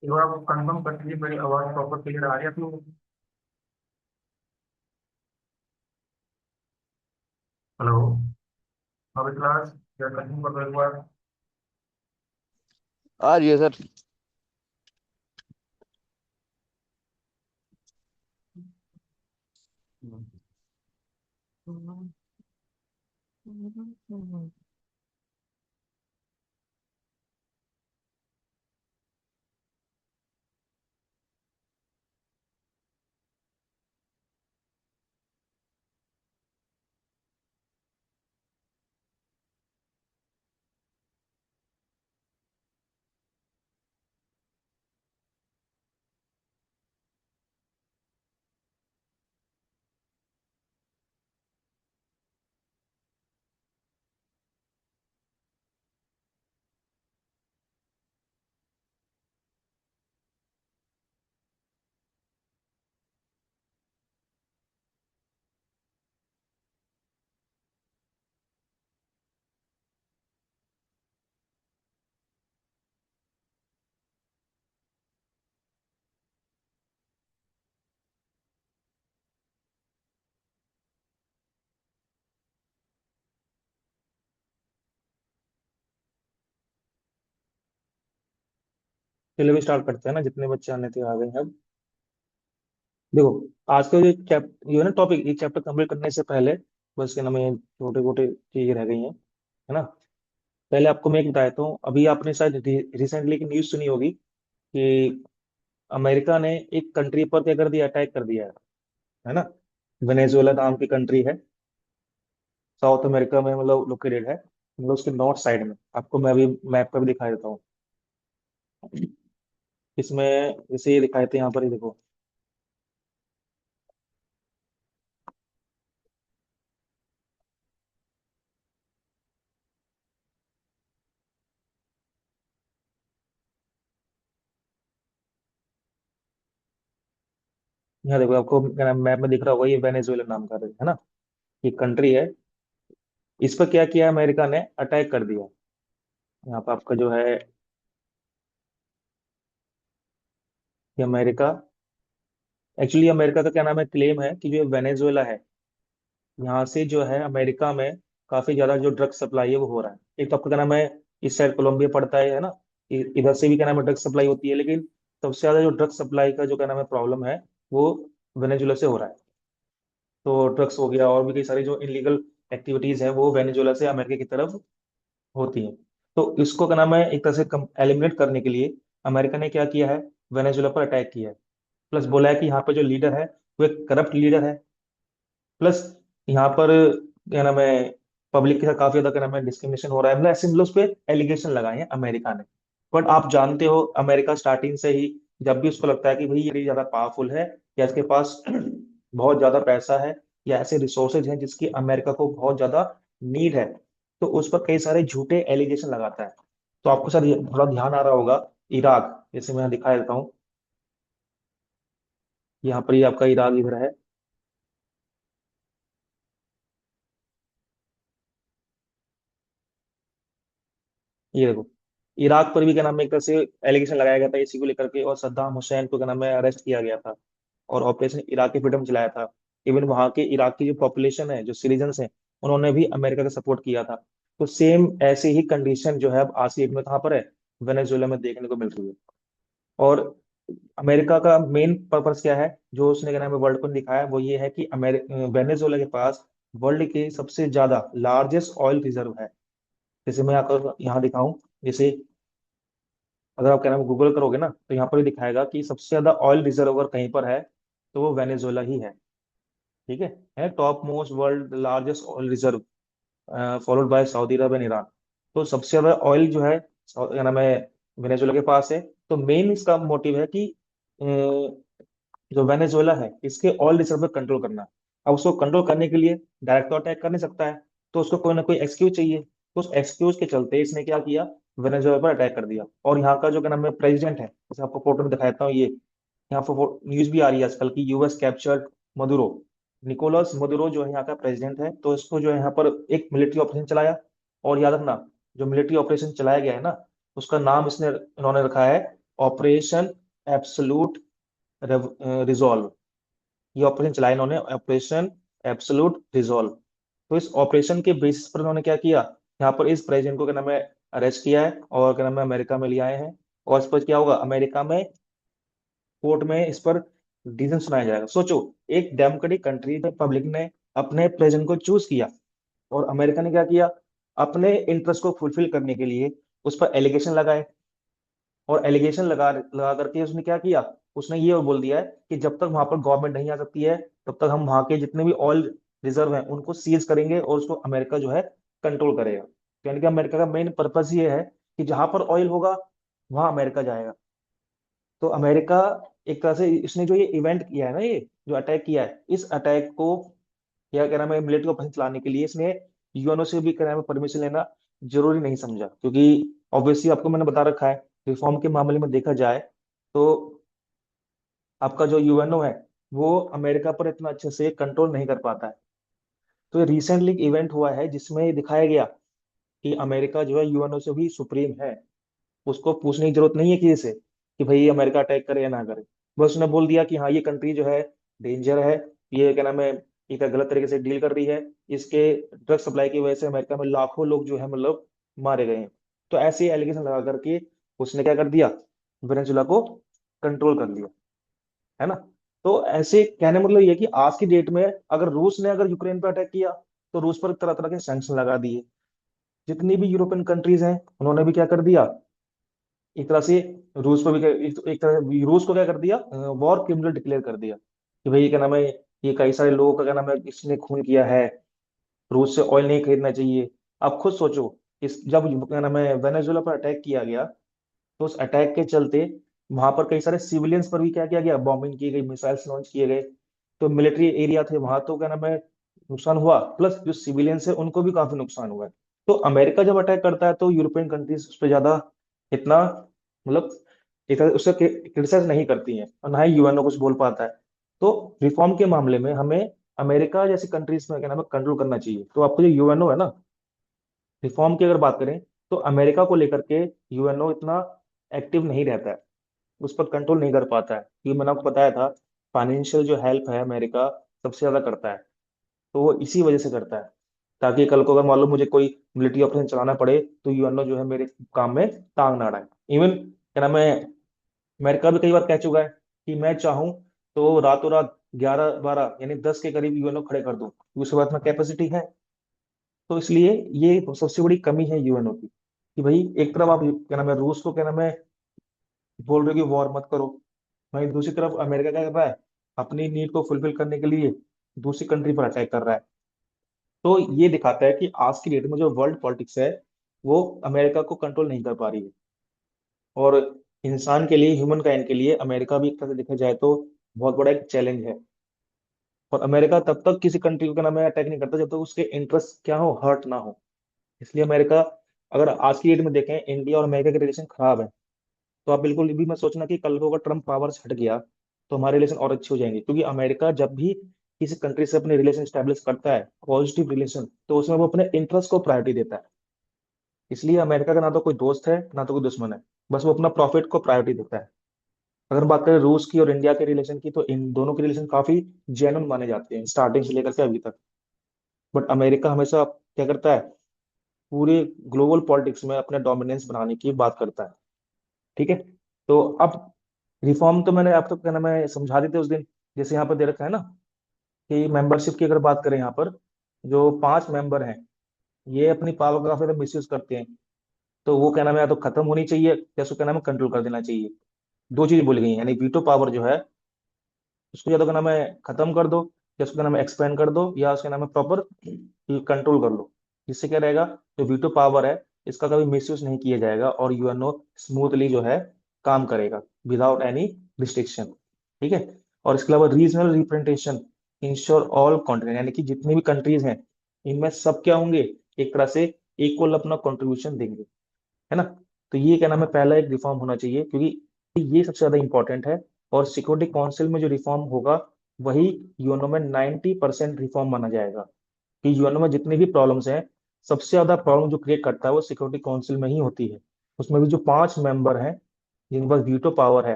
एक बार आप कंफर्म कर लीजिए मेरी आवाज प्रॉपर क्लियर आ रही है आपको। हेलो। अभी क्लास या कंफर्म कर दो एक बार। आ रही है सर। चलिए भी स्टार्ट करते हैं ना, जितने बच्चे आने थे आ गए हैं अब। देखो, आज का ये है ना टॉपिक, ये चैप्टर कंप्लीट करने से पहले बस क्या नाम है, छोटे छोटे चीजें रह गई हैं, है ना। पहले आपको मैं एक बताता हूँ। अभी आपने शायद रिसेंटली की न्यूज सुनी होगी कि अमेरिका ने एक कंट्री पर क्या कर दिया, अटैक कर दिया है ना। वेनेजुएला नाम की कंट्री है, साउथ अमेरिका में मतलब लोकेटेड है, मतलब उसके नॉर्थ साइड में। आपको मैं अभी मैप पर भी दिखा देता हूँ। इसमें जैसे ये दिखाए थे यहाँ पर, ये देखो। यहाँ देखो, आपको क्या नाम मैप में दिख रहा होगा, ये वेनेजुएला नाम का है ना, ये कंट्री है। इस पर क्या किया, अमेरिका ने अटैक कर दिया। यहाँ पर आपका जो है, ये अमेरिका, एक्चुअली अमेरिका का क्या नाम है, क्लेम है कि जो वेनेजुएला है, यहाँ से जो है अमेरिका में काफी ज्यादा जो ड्रग सप्लाई है वो हो रहा है। एक तो आपका क्या नाम है, इस साइड कोलंबिया पड़ता है ना, इधर से भी क्या नाम है ड्रग सप्लाई होती है, लेकिन सबसे ज्यादा जो ड्रग सप्लाई का जो क्या नाम है प्रॉब्लम है, वो वेनेजुएला से हो रहा है। तो ड्रग्स हो गया और भी कई सारी जो इलीगल एक्टिविटीज है वो वेनेजुएला से अमेरिका की तरफ होती है। तो इसको क्या नाम है, एक तरह से एलिमिनेट करने के लिए अमेरिका ने क्या किया है, वेनेजुएला पर अटैक किया है। प्लस बोला है कि यहाँ पे जो लीडर है वो एक करप्ट लीडर है। प्लस यहाँ पर क्या नाम है, पब्लिक के साथ काफी ज्यादा क्या नाम है डिस्क्रिमिनेशन हो रहा है, मतलब ऐसे मतलब उस पर एलिगेशन लगाए हैं अमेरिका ने। बट आप जानते हो, अमेरिका स्टार्टिंग से ही जब भी उसको लगता है कि भाई ये ज्यादा पावरफुल है, या इसके पास बहुत ज्यादा पैसा है, या ऐसे रिसोर्सेज हैं जिसकी अमेरिका को बहुत ज्यादा नीड है, तो उस पर कई सारे झूठे एलिगेशन लगाता है। तो आपको शायद थोड़ा ध्यान आ रहा होगा, इराक, जैसे मैं यहाँ दिखा देता हूँ। यहाँ पर ये आपका इराक इधर है। ये देखो, इराक पर भी क्या नाम है एक तरह से एलिगेशन लगाया गया था इसी को लेकर के, और सद्दाम हुसैन को क्या नाम है अरेस्ट किया गया था, और ऑपरेशन इराकी फ्रीडम चलाया था। इवन वहां के इराक की जो पॉपुलेशन है, जो सिटीजन्स हैं, उन्होंने भी अमेरिका का सपोर्ट किया था। तो सेम ऐसे ही कंडीशन जो है अब आज की डेट में कहाँ पर है, वेनेजुएला में देखने को मिल रही है। और अमेरिका का मेन पर्पस क्या है, जो उसने क्या नाम है वर्ल्ड को दिखाया है, वो ये है कि वेनेजुएला के पास वर्ल्ड के सबसे ज्यादा लार्जेस्ट ऑयल रिजर्व है। जैसे मैं आपको यहाँ दिखाऊं, जैसे अगर आप क्या नाम गूगल करोगे ना, तो यहाँ पर भी दिखाएगा कि सबसे ज्यादा ऑयल रिजर्व अगर कहीं पर है तो वो वेनेजुएला ही है। ठीक है top most world largest oil reserve, followed by Saudi Arab and Iran. तो सबसे ज्यादा ऑयल जो है क्या नाम है वेनेजुएला के पास है। तो मेन इसका मोटिव है कि जो वेनेजुएला है इसके ऑयल रिजर्व पे कंट्रोल करना। अब उसको कंट्रोल करने के लिए डायरेक्ट तो अटैक कर नहीं सकता है, तो उसको कोई ना कोई एक्सक्यूज चाहिए। तो उस एक्सक्यूज के चलते इसने क्या किया, वेनेजुएला पर अटैक कर दिया। और यहाँ का जो क्या नाम है प्रेसिडेंट है, जैसे आपको फोटो में दिखा देता हूँ, ये यहाँ पर न्यूज भी आ रही है आजकल की, US captured Maduro. Nicolas Maduro जो है यहाँ का प्रेसिडेंट है, तो इसको जो है यहाँ पर एक मिलिट्री ऑपरेशन चलाया। और याद रखना, जो मिलिट्री ऑपरेशन चलाया गया है ना, उसका नाम इसने इन्होंने रखा है ऑपरेशन एब्सोल्यूट रिजॉल्व। ये ऑपरेशन चलाया इन्होंने, ऑपरेशन एब्सोल्यूट रिजॉल्व। तो इस ऑपरेशन के बेसिस पर उन्होंने क्या किया, यहाँ पर इस प्रेसिडेंट को क्या नाम है अरेस्ट किया है और क्या नाम है अमेरिका में ले आए हैं। और इस पर क्या होगा, अमेरिका में कोर्ट में इस पर डिसीजन सुनाया जाएगा। सोचो, एक डेमोक्रेटिक कंट्री में पब्लिक ने अपने प्रेसिडेंट को चूज किया, और अमेरिका ने क्या किया, अपने इंटरेस्ट को फुलफिल करने के लिए उस पर एलिगेशन लगाए। और एलिगेशन लगा लगा करके उसने क्या किया, उसने ये बोल दिया है कि जब तक वहां पर गवर्नमेंट नहीं आ सकती है, तब तक हम वहां के जितने भी ऑयल रिजर्व हैं उनको सीज करेंगे, और उसको अमेरिका जो है कंट्रोल करेगा। तो यानी कि अमेरिका का मेन पर्पस ये है कि जहां पर ऑयल होगा वहां अमेरिका जाएगा। तो अमेरिका एक तरह से इसने जो ये इवेंट किया है ना, ये जो अटैक किया है, इस अटैक को या क्या नाम है मिलिट्री ऑपरेशन चलाने के लिए इसने यूएनओ से भी क्या नाम है परमिशन लेना जरूरी नहीं समझा। क्योंकि ऑब्वियसली आपको मैंने बता रखा है, रिफॉर्म के मामले में देखा जाए तो आपका जो यूएनओ है वो अमेरिका पर इतना अच्छे से कंट्रोल नहीं कर पाता है। तो ये रिसेंटली इवेंट हुआ है जिसमें ये दिखाया गया कि अमेरिका जो है यूएनओ से भी सुप्रीम है। उसको पूछने की जरूरत नहीं है किसी से कि भाई अमेरिका अटैक करे या ना करे। बस उसने बोल दिया कि हाँ ये कंट्री जो है डेंजर है, ये क्या नाम है, ये क्या गलत तरीके से डील कर रही है, इसके ड्रग सप्लाई की वजह से अमेरिका में लाखों लोग जो है मतलब मारे गए हैं। तो ऐसे एलिगेशन लगा करके उसने क्या कर दिया, वेनेजुला को कंट्रोल कर लिया, है ना। तो ऐसे कहने मतलब ये है कि आज की डेट में अगर रूस ने अगर यूक्रेन पर अटैक किया तो रूस पर तरह तरह के सैंक्शन लगा दिए। जितनी भी यूरोपियन कंट्रीज हैं उन्होंने भी क्या कर दिया, एक तरह से रूस को भी एक तरह रूस को क्या कर दिया, वॉर क्रिमिनल डिक्लेयर कर दिया कि भाई क्या नाम है, ये कई सारे लोगों का क्या नाम है इसने खून किया है, रूस से ऑयल नहीं खरीदना चाहिए। आप खुद सोचो, इस जब क्या नाम है वेनेजुला पर अटैक किया गया, तो उस अटैक के चलते वहां पर कई सारे सिविलियंस पर भी क्या किया गया, बॉम्बिंग की गई, मिसाइल्स लॉन्च किए गए। तो मिलिट्री एरिया थे वहां, तो क्या नाम है नुकसान हुआ, प्लस जो सिविलियंस है उनको भी काफी नुकसान हुआ है। तो अमेरिका जब अटैक करता है तो यूरोपियन कंट्रीज उस पर ज्यादा इतना मतलब एक तरह उससे क्रिटिसाइज नहीं करती हैं, और ना ही यूएनओ कुछ बोल पाता है। तो रिफॉर्म के मामले में हमें अमेरिका जैसी कंट्रीज में क्या नाम है कंट्रोल करना चाहिए। तो आपको जो यूएनओ है ना, रिफॉर्म की अगर बात करें तो अमेरिका को लेकर के यूएनओ इतना एक्टिव नहीं रहता है, उस पर कंट्रोल नहीं कर पाता है। क्योंकि मैंने आपको बताया था, फाइनेंशियल जो हेल्प है अमेरिका सबसे ज्यादा करता है। तो वो इसी वजह से करता है, ताकि कल को अगर मान लो मुझे कोई मिलिट्री ऑपरेशन चलाना पड़े तो यूएनओ जो है मेरे काम में टांग ना अड़ाए। इवन क्या नाम है, अमेरिका भी कई बार कह चुका है कि मैं चाहूं तो रातों रात 11 12 यानी 10 के करीब यूएनओ खड़े कर दूं, क्योंकि उसके बाद में कैपेसिटी है। तो इसलिए ये सबसे बड़ी कमी है यूएनओ की, कि भाई एक तरफ आप क्या नाम है रूस को क्या नाम है बोल रहे हो कि वॉर मत करो, वहीं दूसरी तरफ अमेरिका क्या कर रहा है, अपनी नीड को फुलफिल करने के लिए दूसरी कंट्री पर अटैक कर रहा है। तो ये दिखाता है कि आज की डेट में जो वर्ल्ड पॉलिटिक्स है वो अमेरिका को कंट्रोल नहीं कर पा रही है। और इंसान के लिए, ह्यूमन काइंड के लिए अमेरिका भी एक तरह से देखा जाए तो बहुत बड़ा एक चैलेंज है। और अमेरिका तब तक किसी कंट्री को क्या नाम है अटैक नहीं करता जब तक उसके इंटरेस्ट क्या हो, हर्ट ना हो। इसलिए अमेरिका, अगर आज की डेट में देखें इंडिया और अमेरिका के रिलेशन खराब है, तो आप बिल्कुल भी मत सोचना कि कल को अगर ट्रम्प पावर से हट गया तो हमारे रिलेशन और अच्छे हो जाएंगे। क्योंकि अमेरिका जब भी किसी कंट्री से अपने रिलेशन स्टैब्लिश करता है, पॉजिटिव रिलेशन, तो उसमें वो अपने इंटरेस्ट को प्रायोरिटी देता है। इसलिए अमेरिका का ना तो कोई दोस्त है ना तो कोई दुश्मन है, बस वो अपना प्रॉफिट को प्रायोरिटी देता है। अगर बात करें रूस की और इंडिया के रिलेशन की, तो इन दोनों के रिलेशन काफी जेन्युइन माने जाते हैं स्टार्टिंग से लेकर के अभी तक। बट अमेरिका हमेशा क्या करता है, पूरे ग्लोबल पॉलिटिक्स में अपने डोमिनेंस बनाने की बात करता है। ठीक है। तो अब रिफॉर्म तो मैंने आप तो क्या नाम है समझा दी थी उस दिन, जैसे यहाँ पर दे रखा है ना कि मेंबरशिप की अगर बात करें, यहाँ पर जो 5 मेंबर हैं ये अपनी पावर का काफी मिसयूज करते हैं। तो वो क्या नाम है, या तो खत्म होनी चाहिए या उसको क्या नाम है कंट्रोल कर देना चाहिए। दो चीज बोली गई हैं, यानी वीटो पावर जो है उसको या तो क्या नाम है खत्म कर दो, या उसका नाम है एक्सपेंड कर दो, या उसका नाम है प्रॉपर कंट्रोल कर लो। जिससे क्या रहेगा, जो वीटो पावर है इसका कभी मिसयूज नहीं किया जाएगा, और यूएनओ स्मूथली जो है काम करेगा विदाउट एनी रिस्ट्रिक्शन। ठीक है। और इसके अलावा regional representation ensure all continent, यानी कि जितनी भी कंट्रीज हैं इनमें सब क्या होंगे, एक तरह से इक्वल अपना कंट्रीब्यूशन देंगे, है ना। तो ये क्या नाम है पहला एक रिफॉर्म होना चाहिए, क्योंकि ये सबसे ज्यादा इंपॉर्टेंट है। और सिक्योरिटी काउंसिल में जो रिफॉर्म होगा वही यूएनओ में 90% रिफॉर्म माना जाएगा। कि यूएनओ में जितनी भी प्रॉब्लम्स हैं, सबसे ज्यादा प्रॉब्लम जो क्रिएट करता है वो सिक्योरिटी काउंसिल में ही होती है। उसमें भी जो 5 मेंबर हैं जिनके पास वीटो पावर है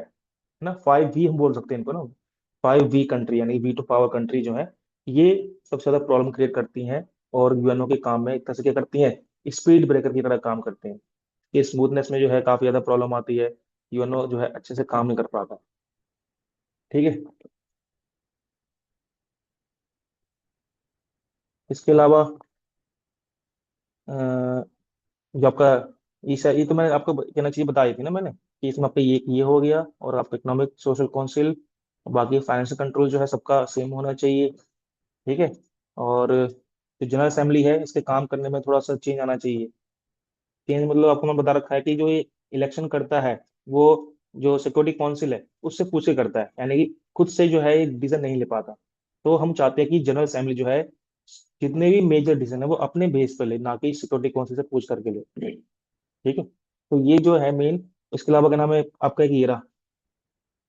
ना, 5V हम बोल सकते हैं इनको ना, 5V कंट्री यानी वीटो पावर कंट्री जो है, ये सबसे ज्यादा प्रॉब्लम क्रिएट करती हैं। और यूएनओ के काम में एक तरह से क्या करती हैं, स्पीड ब्रेकर की तरह काम करते हैं। ये स्मूथनेस में जो है काफी ज्यादा प्रॉब्लम आती है, यूएनओ जो है अच्छे से काम नहीं कर पाता। ठीक है। इसके अलावा जो आपका ये तो मैंने आपको कहना चाहिए बता दी थी ना मैंने, कि इसमें आपका ये हो गया, और आपका इकोनॉमिक सोशल काउंसिल, बाकी फाइनेंशियल कंट्रोल जो है सबका सेम होना चाहिए। ठीक है। और जो जनरल असेंबली है, इसके काम करने में थोड़ा सा चेंज आना चाहिए। चेंज मतलब आपको मैं बता रखा है कि जो ये इलेक्शन करता है, वो जो सिक्योरिटी काउंसिल है उससे पूछ के करता है, यानी कि खुद से जो है ये डिसीजन नहीं ले पाता। तो हम चाहते हैं कि जनरल असेंबली जो है जितने भी मेजर डिसीजन है वो अपने बेस पर ले, ना कि सिक्योरिटी काउंसिल से पूछ करके ले। ठीक है। तो ये जो है मेन। इसके अलावा क्या नाम है आपका, एक ये रहा,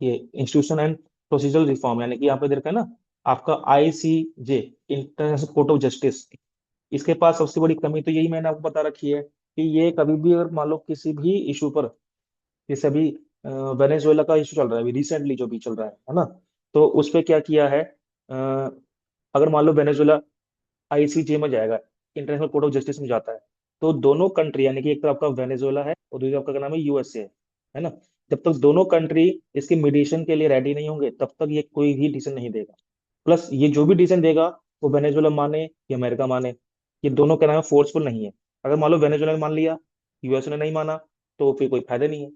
ये इंस्टीट्यूशन एंड प्रोसीजरल रिफॉर्म, यानी कि यहाँ पे देखा है ना, आपका ICJ, international court of justice, इसके पास सबसे बड़ी कमी तो यही मैंने आपको बता रखी है, कि ये कभी भी अगर मान लो किसी भी इशू पर, जैसे अभी वेनेजुएला का इशू चल रहा है, अभी रिसेंटली जो भी चल रहा है ना, तो उस पे क्या किया है, अगर मान लो वेनेजुएला ICJ में जाएगा, इंटरनेशनल कोर्ट ऑफ जस्टिस में जाता है, तो दोनों कंट्री, यानी कि एक तरफ आपका वेनेजुएला है और दूसरी आपका क्या नाम है, USA है ना, जब तक दोनों कंट्री इसके मीडिएशन के लिए रेडी नहीं होंगे तब तक ये कोई भी डिसीजन नहीं देगा। प्लस ये जो भी डिसीजन देगा, वो वेनेजुएला माने या अमेरिका माने, ये दोनों क्या नाम है फोर्सफुल नहीं है। अगर मान लो वेनेजुएला ने मान लिया, US ने नहीं माना, तो फिर कोई फायदा नहीं है।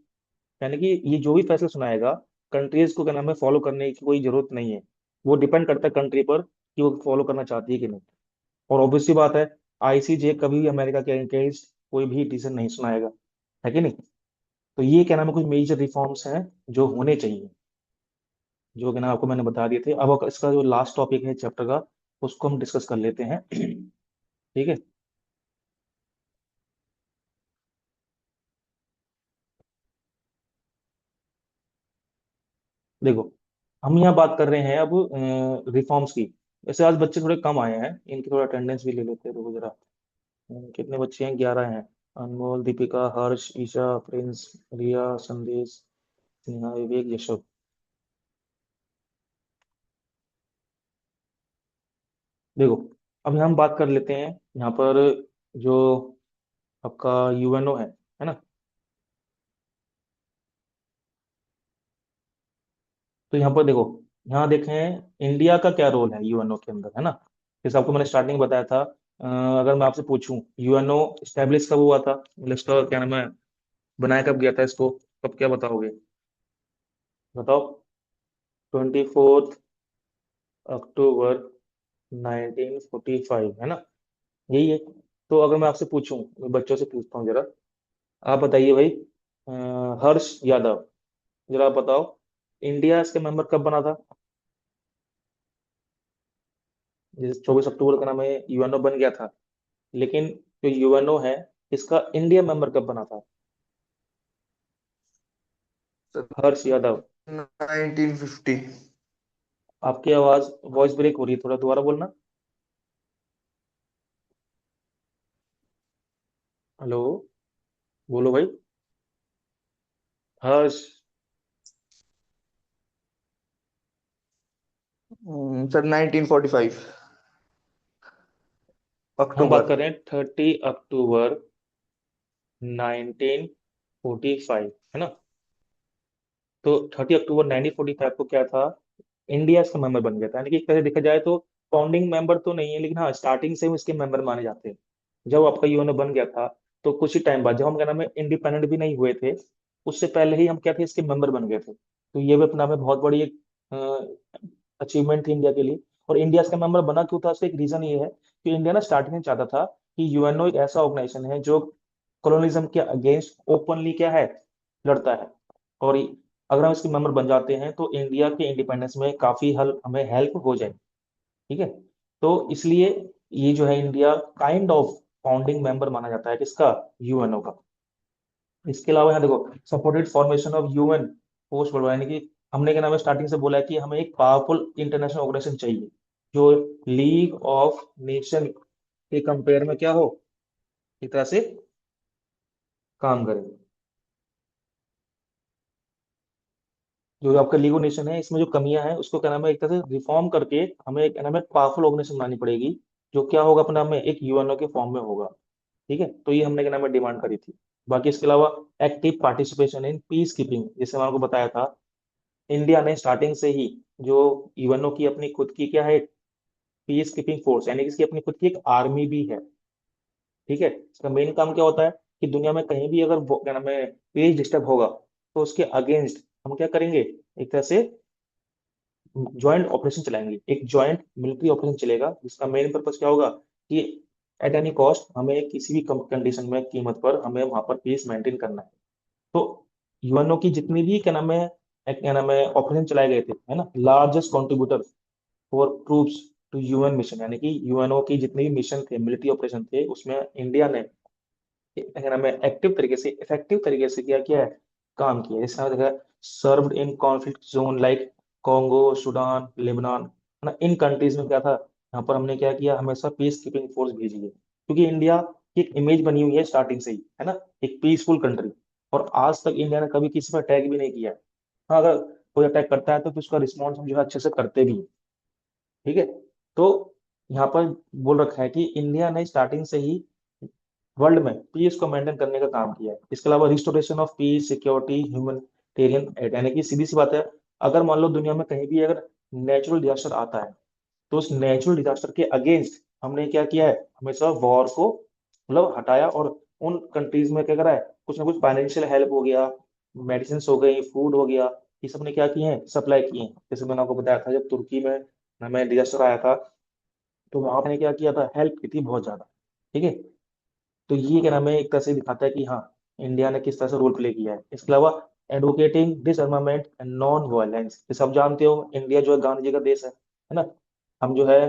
यानी कि ये जो भी फैसला सुनाएगा, कंट्रीज को क्या नाम है फॉलो करने की कोई जरूरत नहीं है। वो डिपेंड करता है कंट्री पर कि वो फॉलो करना चाहती है कि नहीं। और ऑब्वियस सी बात है, ICJ कभी भी अमेरिका के अगेंस्ट कोई भी डिसीजन नहीं सुनाएगा, है कि नहीं। तो ये क्या नाम है कुछ मेजर रिफॉर्म्स हैं जो होने चाहिए, जो कि ना आपको मैंने बता दिए थे। अब इसका जो लास्ट टॉपिक है चैप्टर का, उसको हम डिस्कस कर लेते हैं। ठीक है। देखो, हम यहाँ बात कर रहे हैं अब रिफॉर्म्स की। वैसे आज बच्चे थोड़े कम आए हैं, इनकी थोड़ा अटेंडेंस भी ले लेते हैं, रुको जरा। कितने बच्चे हैं, 11 हैं। अनमोल, दीपिका, हर्ष, ईशा, प्रिंस, रिया, संदेश, स्नेहा, विवेक, यशव। देखो, अब यहाँ हम बात कर लेते हैं यहाँ पर, जो आपका UNO है ना, तो यहाँ पर देखो, यहाँ देखें इंडिया का क्या रोल है UNO के अंदर, है ना। जैसे आपको मैंने स्टार्टिंग में बताया था, अगर मैं आपसे पूछूं UNO स्टैब्लिश कब हुआ था, मतलब इसका क्या नाम है, बनाया कब गया था इसको, कब, क्या बताओगे, बताओ। 24 अक्टूबर 1945, है ना, यही है। तो अगर मैं आपसे पूछूं, मैं बच्चों से पूछता हूँ जरा, आप बताइए भाई, हर्ष यादव, जरा आप बताओ, इंडिया इसके मेंबर कब बना था। जैसे 24 अक्टूबर का नाम है UNO बन गया था, लेकिन जो UNO है इसका इंडिया मेंबर कब बना था। हर्ष यादव। 1950। आपकी आवाज, वॉइस ब्रेक हो रही है, थोड़ा दोबारा बोलना। हेलो, बोलो भाई। हर्ष। सर 1945 हम बात अक्टूबर। कर रहे हैं 30 अक्टूबर 1945, है ना। तो 30 अक्टूबर 1945 को क्या था, इंडिया इसका मेंबर बन गया था। यानी कि एक तरह से देखा जाए तो फाउंडिंग मेंबर तो नहीं है, लेकिन हाँ स्टार्टिंग से ही इसके मेंबर माने जाते हैं। जब आपका UNO बन गया था, तो कुछ ही टाइम बाद, जब हम क्या नाम है इंडिपेंडेंट भी नहीं हुए थे, उससे पहले ही हम क्या थे, इसके मेंबर बन गए थे। तो ये भी अपना में बहुत बड़ी एक अचीवमेंट थी इंडिया के लिए। और इंडिया इसका मेंबर बना क्यों था, उसका एक रीजन ये है कि इंडिया ना स्टार्टिंग में चाहता था कि UNO एक ऐसा ऑर्गेनाइजेशन है जो कॉलोनिज्म के अगेंस्ट ओपनली क्या है, लड़ता है। और अगर हम इसके मेंबर बन जाते हैं तो इंडिया के इंडिपेंडेंस में काफी हल हमें हेल्प हो जाएगी। ठीक है। तो इसलिए ये जो है India kind of founding member माना जाता है किसका, UNO का। इसके अलावा यहाँ देखो, supported formation of UN post world, यानी कि हमने क्या नाम है स्टार्टिंग से बोला है कि हमें एक पावरफुल इंटरनेशनल ऑर्गेनाइजेशन चाहिए, जो लीग ऑफ नेशन के कंपेयर में क्या हो, एक तरह से काम करे। जो आपका लीग नेशन है इसमें जो कमियां हैं उसको क्या नाम है एक तरह से रिफॉर्म करके हमें क्या नाम है पावरफुल ऑर्गेनाइजेशन बनानी पड़ेगी, जो क्या होगा अपना में एक यूएनओ के फॉर्म में होगा। ठीक है, तो ये हमने क्या नाम है डिमांड करी थी। बाकी इसके अलावा active participation in peace keeping, जैसे मैंने आपको बताया था, इंडिया ने स्टार्टिंग से ही जो यूएनओ की अपनी खुद की क्या है पीस कीपिंग फोर्स, यानी कि इसकी अपनी खुद की एक आर्मी भी है। ठीक है, इसका मेन काम क्या होता है कि दुनिया में कहीं भी अगर क्या नाम है पीस डिस्टर्ब होगा तो उसके अगेंस्ट हम क्या करेंगे, एक तरह से ज्वाइंट ऑपरेशन चलाएंगे, एक ज्वाइंट मिलिट्री ऑपरेशन चलेगा जिसका मेन पर्पस क्या होगा कि एट एनी कॉस्ट हमें किसी भी कंडीशन में कीमत पर हमें वहां पर पीस मेंटेन करना है। तो यूएनओ की जितनी भी क्या नाम है ऑपरेशन चलाए गए थे, है ना, largest contributor for troops to UN mission, यानी कि यूएनओ की जितने भी मिशन थे, मिलिट्री ऑपरेशन थे, उसमें इंडिया ने क्या नाम है एक्टिव तरीके से, इफेक्टिव तरीके से क्या किया है, काम किया है। जैसे देखा, served in conflict zone like Congo, Sudan, Lebanon, है ना, इन कंट्रीज में क्या था, यहाँ पर हमने क्या किया, हमेशा पीस कीपिंग फोर्स भेजी है, क्योंकि इंडिया की एक इमेज बनी हुई है स्टार्टिंग से ही, है ना, एक पीसफुल कंट्री। और आज तक इंडिया ने कभी किसी पर अटैक भी नहीं किया है। हाँ, अगर कोई अटैक करता है तो फिर उसका रिस्पॉन्स हम जो है अच्छे से करते भी हैं। ठीक है, तो यहाँ पर बोल रखा है कि इंडिया ने स्टार्टिंग से ही वर्ल्ड में पीस को मेंटेन करने का काम किया है। इसके अलावा restoration of peace, security, humanitarian aid, यानी कि सीधी सी बात है, अगर मान लो दुनिया में कहीं भी अगर नेचुरल डिजास्टर आता है तो उस नेचुरल डिजास्टर के अगेंस्ट हमने क्या किया है, हमेशा वॉर को मतलब हटाया, और उन कंट्रीज में क्या करा है, कुछ ना कुछ फाइनेंशियल हेल्प हो गया, मेडिसिन हो गई, फूड हो गया, ये सब ने क्या किए हैं, सप्लाई किए हैं। जैसे मैंने आपको बताया था जब तुर्की में हमें डिजास्टर आया था तो वहां ने क्या किया था, हेल्प की थी बहुत ज्यादा। ठीक है, तो ये क्या नाम है एक तरह से दिखाता है कि हाँ इंडिया ने किस तरह से रोल प्ले किया है। इसके अलावा एडवोकेटिंग डिसआर्मामेंट एंड नॉन वायलेंस, ये सब जानते हो, इंडिया जो है गांधी जी का देश है ना, हम जो है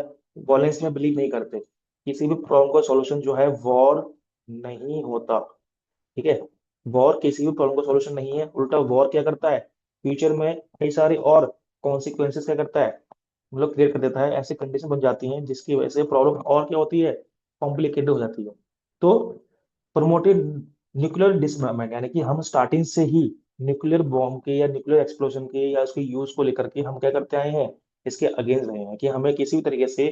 वायलेंस में बिलीव नहीं करते, किसी भी प्रॉब्लम का सॉल्यूशन जो है वॉर नहीं होता। ठीक है, वॉर किसी भी प्रॉब्लम का सॉल्यूशन नहीं है, उल्टा वॉर क्या करता है, फ्यूचर में कई सारी और कॉन्सिक्वेंसेस क्या करता है, मतलब क्रिएट कर देता है, ऐसी कंडीशन बन जाती हैं जिसकी वजह से प्रॉब्लम और क्या होती है, कॉम्प्लिकेटेड हो जाती है। तो प्रमोटेड न्यूक्लियर डिसमेंटमेंट, यानी कि हम स्टार्टिंग से ही न्यूक्लियर बॉम्ब के या न्यूक्लियर एक्सप्लोजन के या उसके यूज को लेकर के हम क्या करते आए हैं, इसके अगेंस्ट रहे हैं कि हमें किसी भी तरीके से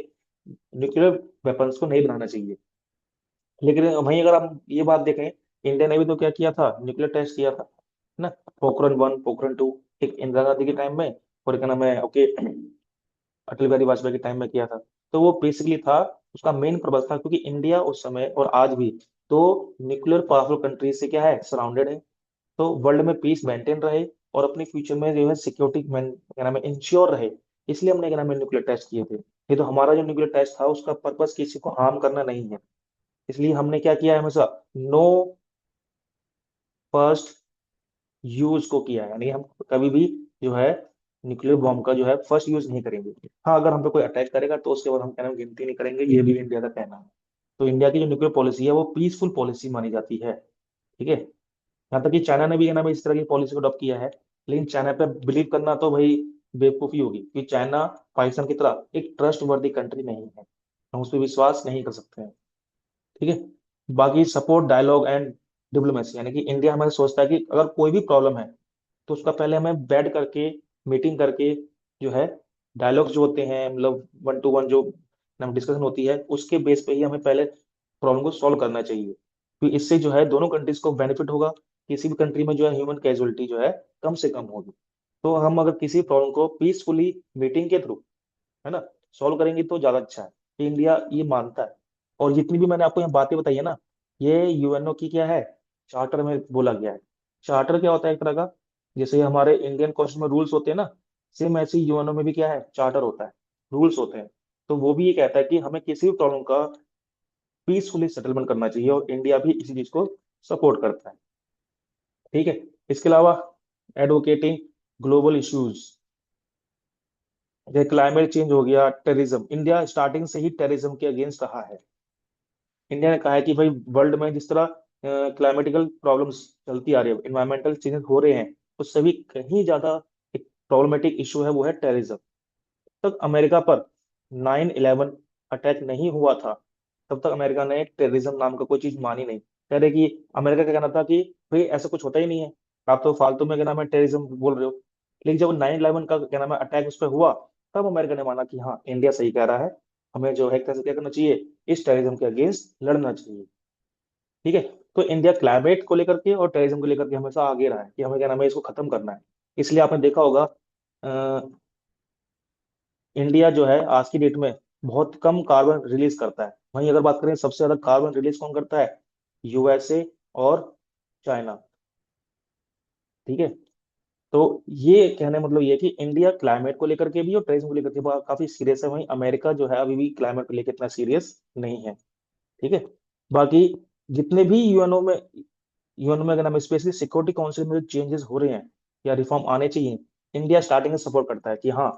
न्यूक्लियर वेपन्स को नहीं बनाना चाहिए। लेकिन वहीं अगर हम ये बात देखें, इंडिया ने भी तो क्या किया था, न्यूक्लियर टेस्ट किया था, है ना, पोखरण 1, पोखरण 2, एक इंदिरा गांधी के टाइम में और क्या नाम है ओके अटल बिहारी वाजपेयी के टाइम में किया था। तो वो बेसिकली था, उसका मेन पर्पज था क्योंकि इंडिया उस समय और आज भी तो न्यूक्लियर पावरफुल कंट्री से क्या है सराउंडेड है, तो वर्ल्ड में पीस मेंटेन रहे और अपने फ्यूचर में जो है सिक्योरिटी क्या नाम है इंश्योर रहे। इसलिए हमने क्या नाम है न्यूक्लियर टेस्ट किए थे। ये तो हमारा जो न्यूक्लियर टेस्ट था उसका पर्पज किसी को हार्म करना नहीं है, इसलिए हमने क्या किया है, हमेशा नो फर्स्ट यूज को किया है, यानी हम कभी भी जो है न्यूक्लियर बॉम्ब का जो है फर्स्ट यूज नहीं करेंगे। हाँ, अगर हम पे कोई अटैक करेगा तो उसके बाद हम क्या नाम गिनती नहीं करेंगे, ये भी इंडिया का कहना है। तो इंडिया की जो न्यूक्लियर पॉलिसी है वो पीसफुल पॉलिसी मानी जाती है। ठीक है, यहाँ तक कि चाइना ने भी क्या नाम है इस तरह की पॉलिसी को अडॉप्ट किया है, लेकिन चाइना पे बिलीव करना तो भाई बेवकूफी होगी, क्योंकि चाइना पाकिस्तान की तरह एक ट्रस्ट वर्दी कंट्री नहीं है, हम उस पर विश्वास नहीं कर सकते हैं। ठीक है, बाकी सपोर्ट डायलॉग एंड डिप्लोमेसी, यानी कि इंडिया हमें सोचता है कि अगर कोई भी प्रॉब्लम है तो उसका पहले हमें बैठ करके मीटिंग करके जो है डायलॉग्स जो होते हैं, मतलब 1 to 1 जो डिस्कशन होती है उसके बेस पे ही हमें पहले प्रॉब्लम को सॉल्व करना चाहिए, क्योंकि इससे जो है दोनों कंट्रीज को बेनिफिट होगा, किसी भी कंट्री में जो है ह्यूमन कैजुअलिटी जो है कम से कम होगी। तो हम अगर किसी प्रॉब्लम को पीसफुली मीटिंग के थ्रू, है ना, सॉल्व करेंगे तो ज्यादा अच्छा है, कि इंडिया ये मानता है। और जितनी भी मैंने आपको यहाँ बातें बताई है ना, ये यूएनओ की क्या है, चार्टर में बोला गया है। चार्टर क्या होता है, एक तरह का जैसे हमारे इंडियन कॉन्स्टिट्यूशन में रूल्स होते हैं ना, सेम ऐसे ही यूएनओ में भी क्या है, चार्टर होता है, रूल्स होते हैं। तो वो भी ये कहता है कि हमें किसी भी प्रॉब्लम का पीसफुली सेटलमेंट करना चाहिए, और इंडिया भी इसी चीज को सपोर्ट करता है। ठीक है, इसके अलावा एडवोकेटिंग ग्लोबल इश्यूज, जैसे क्लाइमेट चेंज हो गया, टेररिज्म, इंडिया स्टार्टिंग से ही टेररिज्म के अगेंस्ट रहा है। इंडिया ने कहा है कि भाई वर्ल्ड में जिस तरह क्लाइमेटिकल प्रॉब्लम्स चलती आ रही है, इन्वायरमेंटल चेंजेस हो रहे हैं, उससे भी कहीं ज्यादा एक प्रॉब्लमेटिक इशू है, वो है टेररिज्म। तक अमेरिका पर 9/11 अटैक नहीं हुआ था, तब तक अमेरिका ने टेररिज्म नाम का कोई चीज मानी नहीं, कह रहे कि अमेरिका का कहना था कि भाई ऐसा कुछ होता ही नहीं है, आप तो फालतू में क्या नाम है टेररिज्म बोल रहे हो। लेकिन जब 9/11 का क्या नाम है अटैक उस पर हुआ, तब अमेरिका ने माना कि हाँ इंडिया सही कह रहा है, हमें जो है एक तरह से क्या करना चाहिए, इस टेररिज्म के अगेंस्ट लड़ना चाहिए। ठीक है। तो इंडिया क्लाइमेट को लेकर के और टेररिज्म को लेकर के हमेशा आगे रहा है कि हमें क्या नाम है इसको खत्म करना है। इसलिए आपने देखा होगा इंडिया जो है आज की डेट में बहुत कम कार्बन रिलीज करता है। वहीं अगर बात करें सबसे ज्यादा कार्बन रिलीज कौन करता है, यूएसए और चाइना। ठीक है। तो ये कहने मतलब ये है कि इंडिया क्लाइमेट को लेकर के भी और टेररिज्म को लेकर के काफी सीरियस है, वहीं अमेरिका जो है अभी भी क्लाइमेट को लेकर इतना सीरियस नहीं है। ठीक है। बाकी जितने भी यूएनओ में अगर हम स्पेशली सिक्योरिटी काउंसिल में जो चेंजेस हो रहे हैं या रिफॉर्म आने चाहिए, इंडिया स्टार्टिंग में सपोर्ट करता है कि हाँ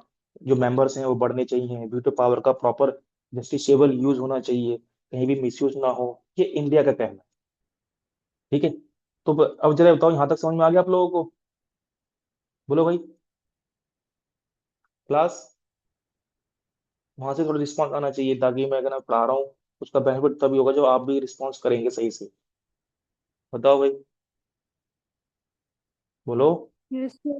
जो मेंबर्स हैं वो बढ़ने चाहिए, वीटो पावर का प्रॉपर जस्टिसेबल यूज होना चाहिए, कहीं भी मिसयूज ना हो, ये इंडिया का कहना है। ठीक है। तो अब जरा बताओ यहाँ तक समझ में आ गया आप लोगों को? बोलो भाई क्लास। वहां से थोड़ा रिस्पॉन्स आना चाहिए ताकि मैं अगर मैं पढ़ा रहा हूँ उसका बेनिफिट तभी होगा जो आप भी रिस्पॉन्स करेंगे सही से। बताओ भाई, बोलो। Yes sir.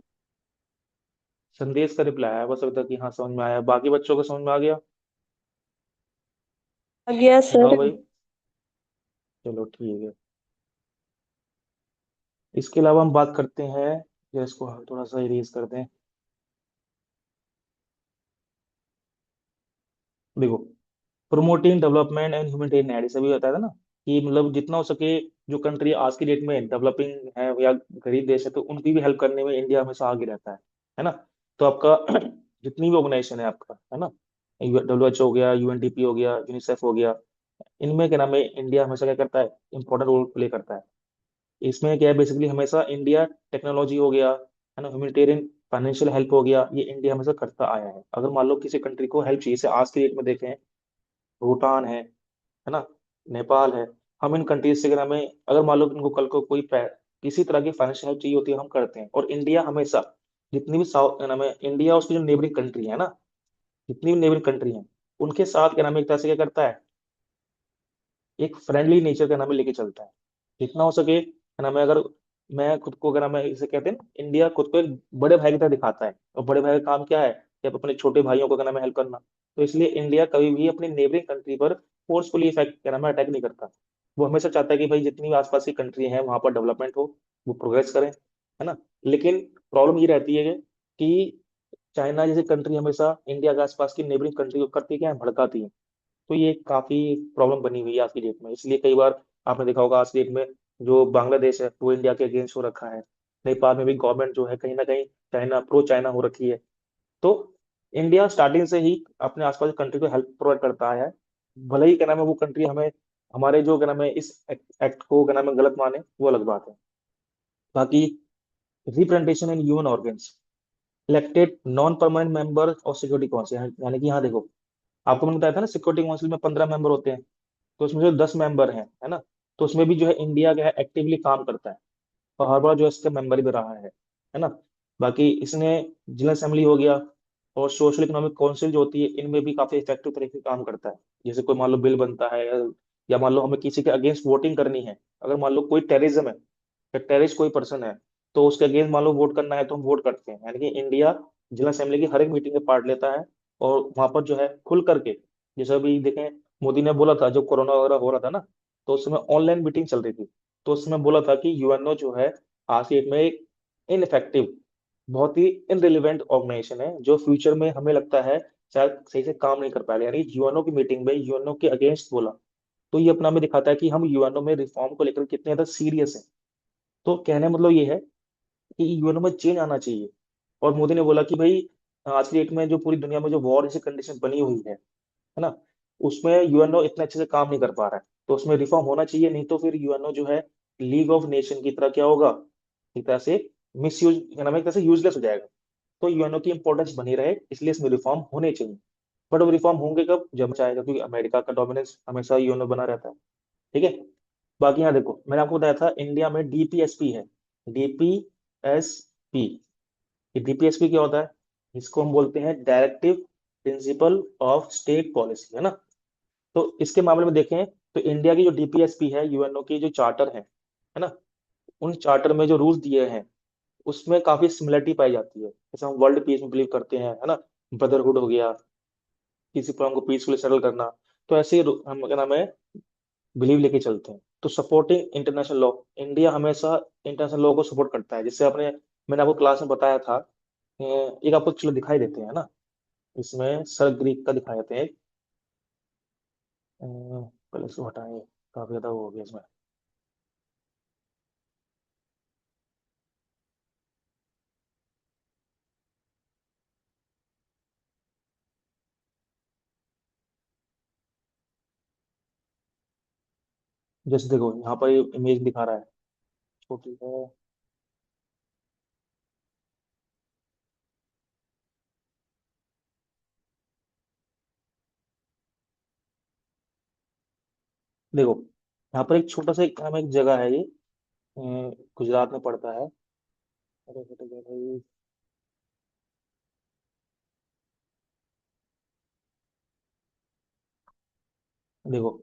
संदेश का रिप्लाई आया बस अभी तक कि हाँ समझ में आया, बाकी बच्चों को समझ में आ गया? आ गया बताओ सर। भाई। चलो ठीक है। इसके अलावा हम बात करते हैं, या इसको हम थोड़ा सा इरेज करते हैं। देखो, promoting development and humanitarian add, इसे भी बताया था ना कि मतलब जितना हो सके जो कंट्री आज की डेट में डेवलपिंग है या गरीब देश है तो उनकी भी हेल्प करने में इंडिया हमेशा आगे रहता है ना। तो आपका जितनी भी ऑर्गेनाइजेशन है आपका, है ना, WHO हो गया, UNDP हो गया, यूनिसेफ हो गया, इनमें क्या नाम है इंडिया हमेशा क्या करता है, इंपॉर्टेंट रोल प्ले करता है। इसमें क्या है बेसिकली हमेशा इंडिया टेक्नोलॉजी हो गया, है ना, ह्यूमैनिटेरियन फाइनेंशियल हेल्प हो गया, ये इंडिया हमेशा करता आया है। अगर मान लो किसी कंट्री को हेल्प चाहिए, जैसे आज की डेट में देखें भूटान है ना, नेपाल है, हम इन कंट्रीज से अगर हमें अगर मान लो कि इनको कल को कोई किसी तरह की फाइनेंशियल हेल्प चाहिए होती है हम करते हैं। और इंडिया हमेशा जितनी भी साउथ क्या नाम है इंडिया और उसकी जो नेबरिंग कंट्री है ना, जितनी भी नेबरिंग कंट्री हैं उनके साथ क्या नाम है एक तरह से क्या करता है, एक फ्रेंडली नेचर का नाम है लेके चलता है जितना हो सके, है ना। मैं अगर मैं खुद को अगर मैं इसे कहते हैं ना, इंडिया खुद को एक बड़े भाई की तरह दिखाता है, और बड़े भाई का काम क्या है कि आप अपने छोटे भाइयों को क्या नाम है हेल्प करना। तो इसलिए इंडिया कभी भी अपनी नेबरिंग कंट्री पर फोर्सफुली इफेक्ट क्या नाम है अटैक नहीं करता। वो हमेशा चाहता है कि भाई जितनी भी आसपास की कंट्री है वहां पर डेवलपमेंट हो, वो प्रोग्रेस करें, है ना। लेकिन प्रॉब्लम ये रहती है कि चाइना जैसी कंट्री हमेशा इंडिया के आसपास की नेबरिंग कंट्री को करती क्या है, भड़काती है। तो ये काफी प्रॉब्लम बनी हुई है आज की डेट में। इसलिए कई बार आपने देखा होगा आज की डेट में जो बांग्लादेश है वो इंडिया के अगेंस्ट हो रखा है, नेपाल में भी गवर्नमेंट जो है कहीं ना कहीं चाइना प्रो चाइना हो रखी है। तो इंडिया स्टार्टिंग से ही अपने आसपास कंट्री को हेल्प प्रोवाइड करता आया है। भले ही क्या नाम है वो कंट्री हमें हमारे जो क्या नाम है इस एक्ट को क्या नाम है गलत माने, वो अलग बात है। बाकी representation in human organs, elected non permanent member of security council, यानी कि यहाँ देखो आपको मैंने बताया था ना सिक्योरिटी काउंसिल में 15 मेंबर होते हैं, तो उसमें जो 10 मेंबर हैं, है ना, तो उसमें भी जो है इंडिया क्या है एक्टिवली काम करता है और हर बार जो है इसका मेंबर भी रहा है ना। बाकी इसने जनरल असेंबली हो गया और सोशल इकोनॉमिक काउंसिल जो होती है इनमें भी काफी इफेक्टिव तरीके से काम करता है। जैसे कोई मान लो बिल बनता है या मान लो हमें किसी के अगेंस्ट वोटिंग करनी है, अगर मान लो कोई टेररिज्म है या टेररिस्ट कोई पर्सन है तो उसके अगेंस्ट मान लो वोट करना है तो हम वोट करते हैं। यानी कि इंडिया जनरल असेंबली की हर एक मीटिंग में पार्ट लेता है और वहां पर जो है खुल करके, जैसे अभी देखें मोदी ने बोला था जब कोरोना वगैरह हो रहा था ना, तो उस समय ऑनलाइन मीटिंग चल रही थी, तो उसमें बोला था कि यूएनओ जो है आज की डेट में एक इनफेक्टिव, बहुत ही इनरिलेवेंट ऑर्गेनाइजेशन है जो फ्यूचर में हमें लगता है शायद सही से काम नहीं कर पाएगा। यानी यूएनओ की मीटिंग में यूएनओ के अगेंस्ट बोला, तो ये अपना में दिखाता है कि हम यूएनओ में रिफॉर्म को लेकर कितने ज्यादा सीरियस हैं। तो कहने का मतलब ये है कि यूएनओ में चेंज आना चाहिए। और मोदी ने बोला कि भाई आज की डेट में जो पूरी दुनिया में जो वॉर जैसी कंडीशन बनी हुई है ना, उसमें यूएनओ इतने अच्छे से काम नहीं कर पा रहा है, तो उसमें रिफॉर्म होना चाहिए, नहीं तो फिर यूएनओ जो है लीग ऑफ नेशन की तरह क्या होगा, एक तरह से मिस यूज, एक तरह से यूजलेस हो जाएगा। तो यूएनओ की इंपॉर्टेंस बनी रहे इसलिए इसमें रिफॉर्म होने चाहिए। बट वो रिफॉर्म होंगे कब, जब चाहेगा, क्योंकि अमेरिका का डोमिनेंस हमेशा यूएनओ बना रहता है। ठीक है। बाकी यहाँ देखो मैंने आपको बताया था इंडिया में डीपीएसपी है, डीपीएसपी। ये डीपीएसपी क्या होता है, इसको हम बोलते हैं directive principle of state policy, है ना। तो इसके मामले में देखें तो इंडिया की जो डीपीएसपी है यूएनओ की जो चार्टर है ना, उन चार्टर में जो रूल्स दिए हैं उसमें काफी सिमिलरिटी पाई जाती है। जैसे हम वर्ल्ड पीस में बिलीव करते हैं, है ना, ब्रदरहुड हो गया, किसी प्रॉब्लम को पीसफुली सेटल करना। तो ऐसे ही हम क्या नाम है बिलीव लेके चलते हैं। तो सपोर्टिंग इंटरनेशनल लॉ, इंडिया हमेशा इंटरनेशनल लॉ को सपोर्ट करता है। जिससे आपने मैंने आपको क्लास में बताया था, एक आपको चलो दिखाई देते हैं, है ना, इसमें सर ग्रीक का दिखाए देते हैं। पहले इसको हटाएं, काफी ज्यादा वो हो गया इसमें। जैसे देखो यहाँ पर ये इमेज दिखा रहा है, छोटी है। देखो यहाँ पर एक छोटा सा एक नाम एक जगह है ये, गुजरात में पड़ता है। अरे बेटे भाई, देखो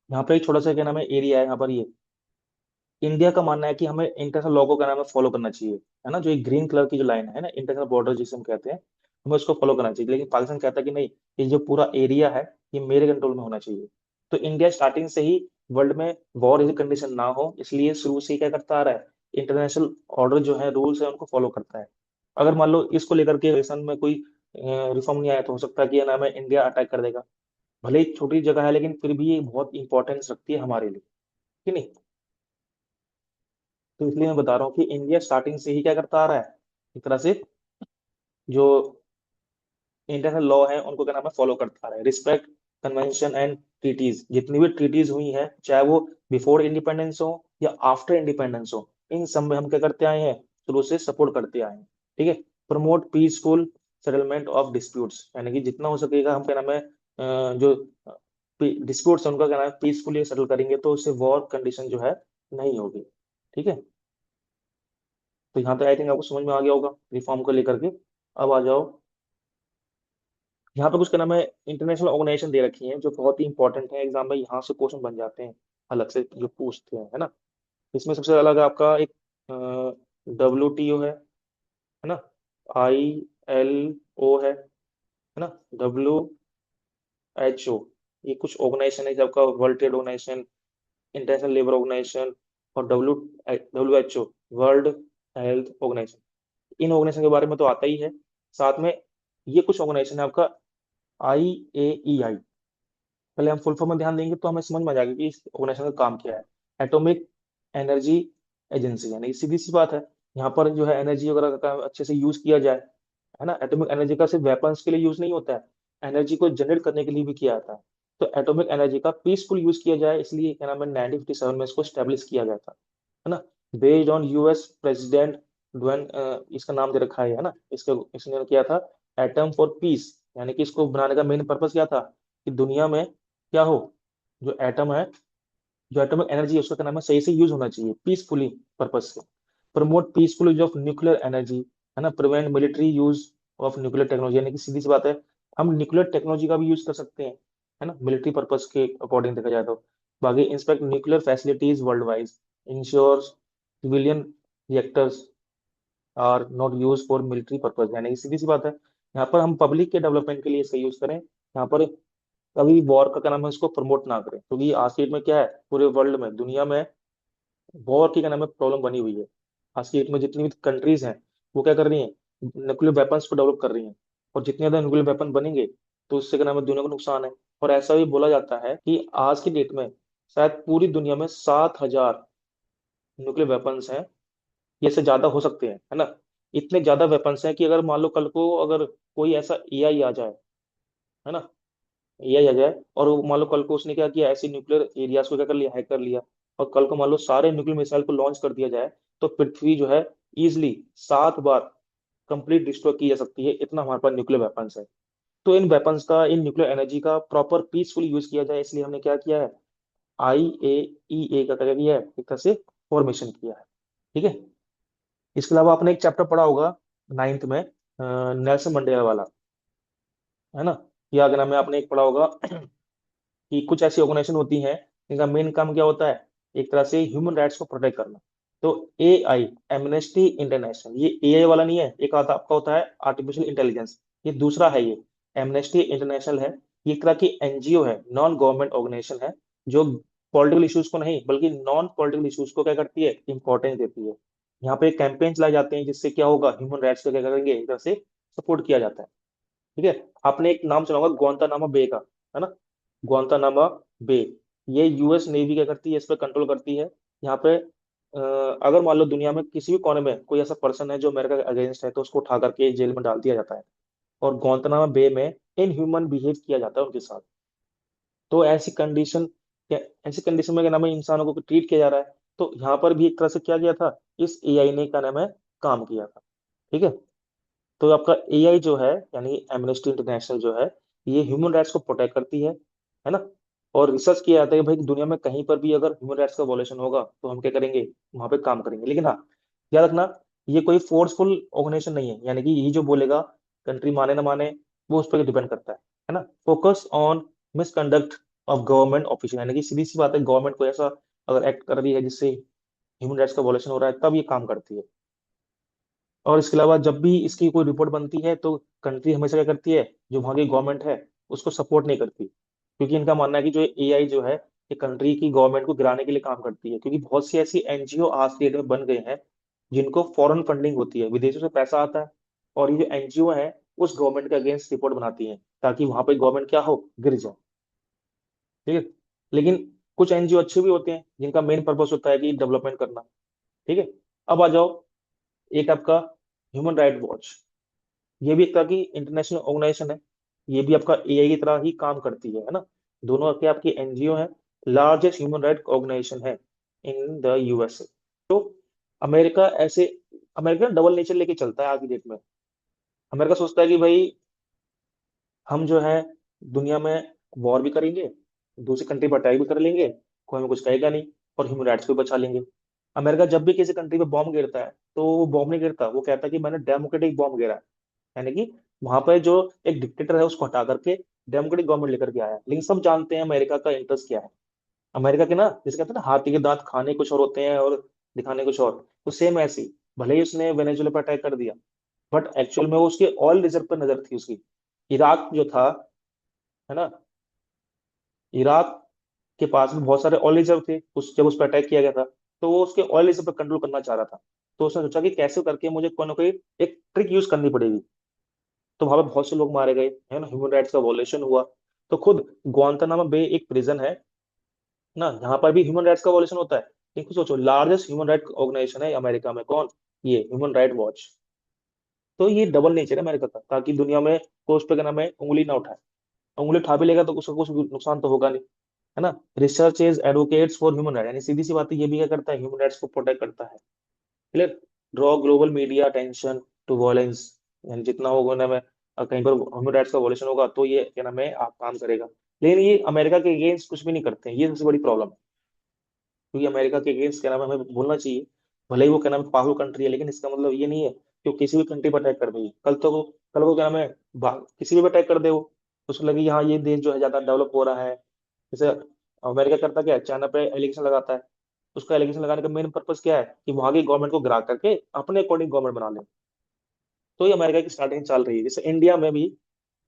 यहाँ पे एक छोटा सा क्या नाम है एरिया है यहाँ पर ये। इंडिया का मानना है कि हमें इंटरनेशनल लॉ को क्या नाम है फॉलो करना चाहिए, है ना, जो एक ग्रीन कलर की जो लाइन है ना, इंटरनेशनल बॉर्डर जिसे हम कहते हैं, हमें उसको फॉलो करना चाहिए। लेकिन पाकिस्तान कहता है कि नहीं, ये जो पूरा एरिया है ये मेरे कंट्रोल में होना चाहिए। तो इंडिया स्टार्टिंग से ही वर्ल्ड में वॉर कंडीशन ना हो, इसलिए शुरू से ही क्या करता आ रहा है, इंटरनेशनल ऑर्डर जो है, रूल्स है, उनको फॉलो करता है। अगर मान लो इसको लेकर के पाकिस्तान में कोई रिफॉर्म नहीं आया तो हो सकता है कि ये नाम है इंडिया अटैक कर देगा। भले ही छोटी जगह है लेकिन फिर भी ये बहुत इंपॉर्टेंस रखती है हमारे लिए, कि नहीं। तो इसलिए मैं बता रहा हूँ कि इंडिया स्टार्टिंग से ही क्या करता आ रहा है, एक तरह से जो इंटरनेशनल लॉ है उनको क्या नाम है फॉलो करता आ रहा है। रिस्पेक्ट कन्वेंशन एंड ट्रीटीज, जितनी भी ट्रीटीज हुई हैं, चाहे वो बिफोर इंडिपेंडेंस हो या आफ्टर इंडिपेंडेंस हो, इन सब में हम क्या करते आए हैं, शुरू से सपोर्ट करते आए हैं। ठीक है। Promote peaceful settlement of disputes, यानी कि जितना हो सकेगा हम क्या नाम है जो डिस्प्यूट्स है उनका क्या नाम है पीसफुली सेटल करेंगे, तो उससे वॉर कंडीशन जो है नहीं होगी। ठीक है। तो यहाँ तक आई थिंक आपको समझ में आ गया होगा रिफॉर्म को लेकर के। अब आ जाओ, यहाँ पे कुछ क्या नाम है इंटरनेशनल ऑर्गेनाइजेशन दे रखी हैं जो बहुत ही इंपॉर्टेंट है, एग्जाम में यहाँ से क्वेश्चन बन जाते हैं, अलग से जो पूछते हैं, है ना। इसमें सबसे अलग आपका एक WTO है ना, ILO है ना, WHO, ये कुछ ऑर्गेनाइजेशन है जो आपका world trade organisation, international labour organisation, और WHO, वर्ल्ड हेल्थ ऑर्गेनाइजेशन। इन ऑर्गेनाइजेशन के बारे में तो आता ही है। साथ में ये कुछ ऑर्गेनाइजेशन है आपका IAEI। पहले हम फुल फॉर्म में ध्यान देंगे तो हमें समझ में आ जाएगा कि इस ऑर्गेनाइजेशन का काम क्या है। एटॉमिक एनर्जी एजेंसी, यानी कि सीधी सी बात है, यहाँ पर जो है एनर्जी वगैरह का अच्छे से यूज किया जाए, है ना। एटॉमिक एनर्जी का सिर्फ वेपन्स के लिए यूज नहीं होता है, एनर्जी को जनरेट करने के लिए भी किया जाता है। तो एटॉमिक एनर्जी का पीसफुल यूज किया जाए, इसलिए क्या नाम है 1957 में इसको स्टेब्लिश किया गया था, है ना। Based on US president Dwayne, इसका नाम दे रखा है ना, इसका इसने किया था एटम फॉर पीस। यानी कि इसको बनाने का मेन पर्पस क्या था, कि दुनिया में क्या हो, जो एटम है, जो एटॉमिक एनर्जी है उसका क्या नाम है सही से यूज होना चाहिए पीसफुली पर्पस से। Promote peaceful use of nuclear energy, है ना। Prevent military use of nuclear technology, यानी कि सीधी सी बात है, हम न्यूक्लियर टेक्नोलॉजी का भी यूज कर सकते हैं, है ना, मिलिट्री पर्पस के अकॉर्डिंग देखा जाए तो। बाकी inspect nuclear facilities world wise, ensure civilian reactors are not use for military purpose, यानी कि सीधी सी बात है, यहाँ पर हम पब्लिक के डेवलपमेंट के लिए इसका यूज करें, यहाँ पर कभी वॉर का क्या नाम है इसको प्रमोट ना करें, क्योंकि आज की डेट में क्या है, पूरे वर्ल्ड में, दुनिया में वॉर की क्या नाम है प्रॉब्लम बनी हुई है। आज की डेट में जितनी भी कंट्रीज हैं वो क्या कर रही हैं, न्यूक्लियर वेपन्स को डेवलप कर रही हैं। और जितने ज्यादा न्यूक्लियर वेपन बनेंगे तो उससे क्या नाम है दुनिया को नुकसान है। और ऐसा भी बोला जाता है कि आज की डेट में शायद पूरी दुनिया में 7,000 न्यूक्लियर वेपन्स हैं, ये से ज्यादा हो सकते हैं, है ना। इतने ज्यादा वेपन्स हैं कि अगर मान लो कल को अगर कोई ऐसा AI आ जाए, है ना, AI आ जाए और वो मान लो कल को उसने क्या किया, ऐसे न्यूक्लियर एरियाज को क्या कर लिया, हैक कर लिया, और कल को मान लो सारे न्यूक्लियर मिसाइल को लॉन्च कर दिया जाए, तो पृथ्वी जो है इजिली 7 बार कंप्लीट डिस्ट्रॉय की जा सकती है, इतना हमारे पास न्यूक्लियर वेपन्स है। तो इन वेपन्स का, इन न्यूक्लियर एनर्जी का प्रॉपर पीसफुल यूज किया जाए, इसलिए हमने क्या किया है, IAEA का क्या किया है, एक तरह से फॉर्मेशन किया है। ठीक है। इसके अलावा आपने एक चैप्टर पढ़ा होगा 9th में, नेल्सन मंडेला वाला, है ना, या अगर हमें आपने एक पढ़ा होगा कि कुछ ऐसी ऑर्गेनाइजेशन होती हैं जिनका मेन काम क्या होता है, एक तरह से ह्यूमन राइट्स को प्रोटेक्ट करना। तो AI, एमनेस्टी इंटरनेशनल, ये AI वाला नहीं है, एक आता आपका होता है आर्टिफिशियल इंटेलिजेंस, ये दूसरा है ये। एमनेस्टी इंटरनेशनल है, ये एक तरह की NGO है, नॉन गवर्नमेंट ऑर्गेनाइजेशन है, जो पॉलिटिकल इश्यूज को नहीं बल्कि नॉन पॉलिटिकल इश्यूज को क्या करती है, इंपॉर्टेंस देती है। यहाँ पे कैंपेन चलाए जाते हैं जिससे क्या होगा, ह्यूमन राइट्स को क्या करेंगे, एक तरह से सपोर्ट किया जाता है। ठीक है। आपने एक नाम सुना होगा ग्वांतानामा बे का, है ना, ग्वांतानामा बे। ये US नेवी क्या करती है, इस पर कंट्रोल करती है। यहाँ पे अगर मान लो दुनिया में किसी भी कोने में कोई ऐसा पर्सन है जो अमेरिका के अगेंस्ट है, तो उसको उठा करके जेल में डाल दिया जाता है, और ग्वांतानामा बे में इनह्यूमन बिहेव किया जाता है उनके साथ। तो ऐसी कंडीशन में क्या नाम है, इंसानों को ट्रीट किया जा रहा है। तो यहाँ पर भी एक तरह से क्या किया था, इस AI ने क्या नाम है, काम किया था। ठीक है। तो आपका AI जो है, यानी एमनेस्टी इंटरनेशनल जो है, ये ह्यूमन राइट्स को प्रोटेक्ट करती है ना। और रिसर्च किया जाता है कि भाई दुनिया में कहीं पर भी अगर ह्यूमन राइट्स का वॉलेशन होगा तो हम क्या करेंगे, वहां पे काम करेंगे। लेकिन हाँ, याद रखना, ये कोई फोर्सफुल ऑर्गेनाइजेशन नहीं है, यानी कि ये जो बोलेगा, कंट्री माने ना माने, वो उस पर डिपेंड करता है ना। Focus on misconduct of government official, यानी कि सीधी सी बात है, गवर्नमेंट को ऐसा अगर एक्ट कर रही है जिससे ह्यूमन राइट्स का वॉलेशन हो रहा है, तब ये काम करती है। और इसके अलावा जब भी इसकी कोई रिपोर्ट बनती है तो कंट्री हमेशा क्या करती है, जो वहाँ की गवर्नमेंट है उसको सपोर्ट नहीं करती, क्योंकि इनका मानना है कि जो AI जो है, ये कंट्री की गवर्नमेंट को गिराने के लिए काम करती है। क्योंकि बहुत सी ऐसी NGO आज की डेट में बन गए हैं जिनको फॉरेन फंडिंग होती है, विदेशों से पैसा आता है, और ये जो NGO है उस गवर्नमेंट के अगेंस्ट रिपोर्ट बनाती है, ताकि वहां पे गवर्नमेंट क्या हो, गिर जाए। ठीक है। लेकिन कुछ NGO अच्छे भी होते हैं जिनका मेन पर्पस होता है कि डेवलपमेंट करना। ठीक है। अब आ जाओ, एक आपका ह्यूमन राइट वॉच, ये भी एक तरह की इंटरनेशनल ऑर्गेनाइजेशन है, ये भी आपका AI की तरह ही काम करती है ना। दोनों के आपकी NGO है, लार्जेस्ट ह्यूमन राइट ऑर्गेनाइजेशन है इन द USA। तो अमेरिका ऐसे, अमेरिका डबल नेचर लेके चलता है आज की डेट में। अमेरिका सोचता है कि भाई हम जो है दुनिया में वॉर भी करेंगे, दूसरी कंट्री पर अटैक भी कर लेंगे, कोई हमें कुछ कहेगा नहीं, और ह्यूमन राइट्स को भी बचा लेंगे। अमेरिका जब भी किसी कंट्री पे बॉम्ब गिरता है तो वो बॉम्ब नहीं गिरता, वो कहता है कि मैंने डेमोक्रेटिक बॉम्ब गिरा है, यानी कि वहां पर जो एक डिक्टेटर है उसको हटा करके डेमोक्रेटिक गवर्नमेंट लेकर के आया है। लेकिन सब जानते हैं अमेरिका का इंटरेस्ट क्या है। अमेरिका के ना, जिसे कहते हैं ना, हाथी के दांत खाने कुछ और होते हैं और दिखाने कुछ और, तो सेम ऐसे ही, भले ही उसने वेनेजुएला पर अटैक कर दिया, बट एक्चुअल में वो उसके ऑयल रिजर्व पर नजर थी उसकी। इराक जो था, है ना, इराक के पास में बहुत सारे ऑयल रिजर्व थे, उस जब उस पर अटैक किया गया था, तो वो उसके ऑयल रिजर्व पर कंट्रोल करना चाह रहा था। तो उसने सोचा कि कैसे करके मुझे कोई ना कोई एक ट्रिक यूज करनी पड़ेगी। तो वहां पे बहुत से लोग मारे गए, है ना, ह्यूमन राइट्स का वॉलेशन हुआ। तो खुद ग्वांतानामा बे एक प्रिजन है ना, यहाँ पर भी ह्यूमन राइट्स का वॉलेशन होता है। लेकिन सोचो, लार्जेस्ट ह्यूमन राइट ऑर्गेनाइजेशन है अमेरिका में, कौन, ये ह्यूमन राइट वॉच। तो ये डबल नेचर है अमेरिका का, ताकि दुनिया में कोई उस पर क्या नाम है, उंगली ना उठाए। उंगली उठा भी लेगा तो उसका कुछ नुकसान तो होगा नहीं, है ना। Research is advocates for human right, यानी सीधी सी बात है, ये भी क्या करता है, ह्यूमन राइट्स को प्रोटेक्ट करता है। Clear. Draw global media attention to violence, यानी जितना होगा ना में कहीं पर ह्यूमन राइट्स का वॉलेशन होगा तो ये क्या नाम है, आप काम करेगा। लेकिन ये अमेरिका के अगेंस्ट कुछ भी नहीं करते हैं, ये सबसे बड़ी प्रॉब्लम है। क्योंकि अमेरिका के अगेंस्ट क्या नाम है, हमें बोलना चाहिए, भले ही वो क्या नाम है पावरफुल कंट्री है, लेकिन इसका मतलब ये नहीं है कि वो किसी भी कंट्री पर अटैक कर देगी। कल को क्या नाम है, किसी भी अटैक कर दे वो, उसको लगे यहाँ ये देश जो है ज्यादा डेवलप हो रहा है। जैसे अमेरिका करता क्या है, चाइना पे एलिगेशन लगाता है, उसका एलिगेशन लगाने का मेन पर्पस क्या है, कि वहां की गवर्नमेंट को गिरा करके अपने अकॉर्डिंग गवर्नमेंट बना ले। तो ये अमेरिका की स्ट्रैटेजी चल रही है। जैसे इंडिया में भी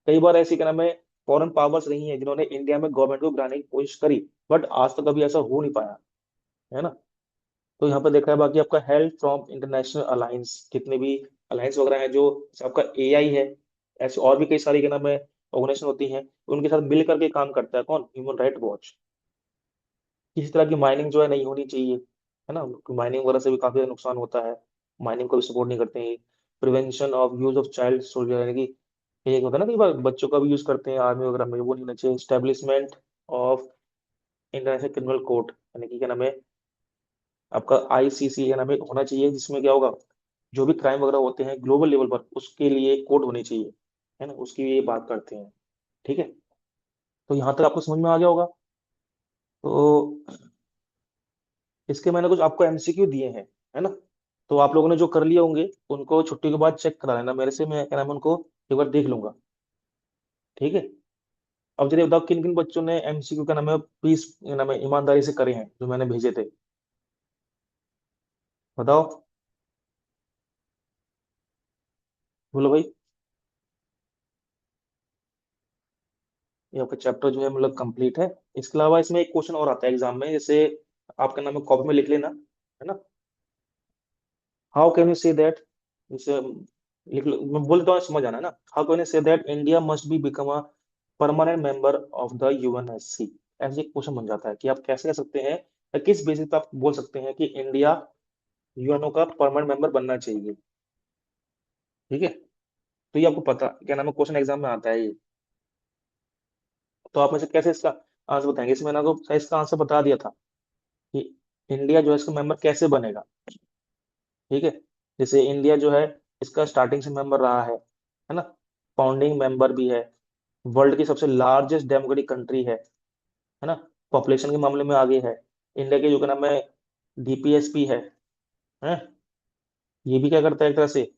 कई बार ऐसी क्या नाम है, फॉरेन पावर्स रही हैं जिन्होंने इंडिया में गवर्नमेंट को गिराने की कोशिश करी, बट आज तक कभी ऐसा हो नहीं पाया, है ना। तो यहाँ पे देखा है, बाकी आपका हेल्प फ्रॉम इंटरनेशनल अलायंस, जितने भी अलायंस वगैरह हैं, जो जैसे आपका AI है, ऐसे और भी कई सारी क्या नाम है ऑर्गेनाइजेशन होती हैं, उनके साथ मिल करके काम करता है कौन, ह्यूमन राइट वॉच। किसी तरह की माइनिंग जो है नहीं होनी चाहिए, है ना, माइनिंग वगैरह से भी काफी ज्यादा नुकसान होता है, माइनिंग को भी सपोर्ट नहीं करते हैं। Prevention of use of child soldier, यानी कि एक होता है ना, कई बार बच्चों का भी यूज करते हैं आर्मी वगैरह में, वो नहीं होना चाहिए। Establishment of international criminal court, यानी कि क्या नाम है, आपका ICC का नाम है, होना चाहिए, जिसमें क्या होगा, जो भी क्राइम वगैरह होते हैं ग्लोबल लेवल पर, उसके लिए कोर्ट होनी चाहिए, है ना, उसकी ये बात करते हैं। ठीक है। तो यहाँ तक आपको समझ में आ गया होगा। तो इसके मैंने कुछ आपको MCQ दिए हैं, है ना, तो आप लोगों ने जो कर लिए होंगे उनको छुट्टी के बाद चेक करा लेना मेरे से, मैं क्या नाम है, उनको एक बार देख लूंगा। ठीक है। अब चलिए बताओ, किन किन बच्चों ने MCQ का नाम है, प्लीज नाम है, ईमानदारी से करे हैं, जो मैंने भेजे थे। बताओ, बोलो भाई। ये आपका चैप्टर जो है मतलब कंप्लीट है। इसके अलावा इसमें एक क्वेश्चन और आता है एग्जाम में, जैसे आपका नाम कॉपी में लिख लेना, है ना। How can you say that, जैसे लिख लो, मैं बोलता हूँ समझ आना है ना। How can you say that India must be become a permanent member of the UNSC. ऐसे एक क्वेश्चन बन जाता है कि आप कैसे कह सकते हैं, या किस बेसिस पे आप बोल सकते हैं कि इंडिया यूएनओ का परमानेंट मेंबर बनना चाहिए। ठीक है, तो ये आपको पता क्या नाम है, क्वेश्चन एग्जाम में आता है ये। तो आप मुझे कैसे इसका आंसर बताएंगे। इसमें मैंने आपको इसका आंसर बता दिया था कि इंडिया जो है इसका मेंबर कैसे बनेगा। ठीक है, जैसे इंडिया जो है इसका स्टार्टिंग से मेंबर रहा है ना, फाउंडिंग मेंबर भी है, वर्ल्ड की सबसे लार्जेस्ट डेमोक्रेटिक कंट्री है ना, पॉपुलेशन के मामले में आगे है। इंडिया के जो का नाम है डीपीएसपी है, ये भी क्या करता है, एक तरह से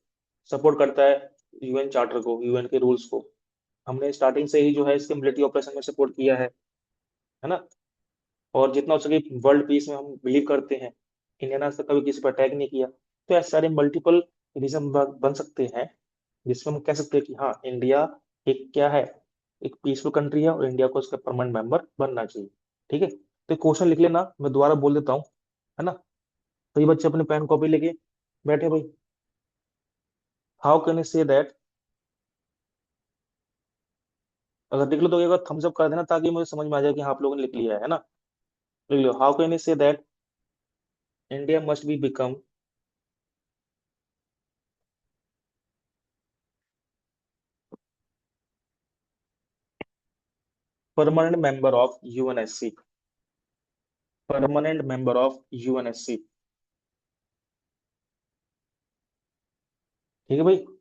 सपोर्ट करता है यूएन चार्टर को, यूएन के रूल्स को। हमने स्टार्टिंग से ही जो है इसके मिलिट्री ऑपरेशन में सपोर्ट किया है ना। और जितना हो सके वर्ल्ड पीस में हम बिलीव करते हैं। इंडिया ने आज तक कभी किसी पर अटैक नहीं किया। तो ऐसे सारे मल्टीपल रीजन बन सकते हैं जिसमें हम कह सकते हैं कि हाँ, इंडिया एक क्या है, एक पीसफुल कंट्री है और इंडिया को इसका परमानेंट मेंबर बनना चाहिए। ठीक है, तो क्वेश्चन लिख लेना, मैं दोबारा बोल देता हूँ, है ना। तो ये बच्चे अपने पेन कॉपी लेके बैठे भाई। How can you say that, अगर लिख लो तो एक बार थम्स अप कर देना ताकि मुझे समझ में आ जाए कि हाँ आप लोगों ने लिख लिया है ना। लिख लो, how can you say that India must be become permanent member of UNSC, permanent member of UNSC. ठीक है भाई।